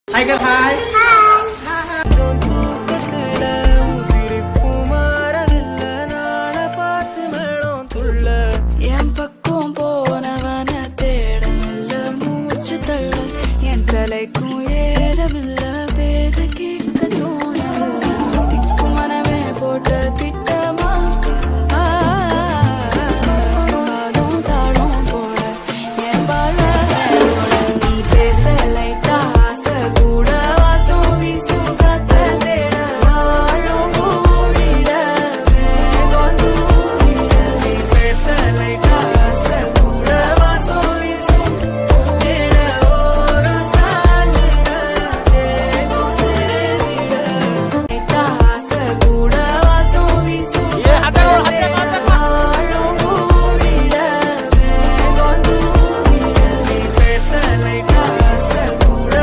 Hi கர் hi. என் பக்கம் போனவன தேட நல்ல மூச்சு தள்ள என் தலைக்கும் ஏறவில்லை பேர கேட்க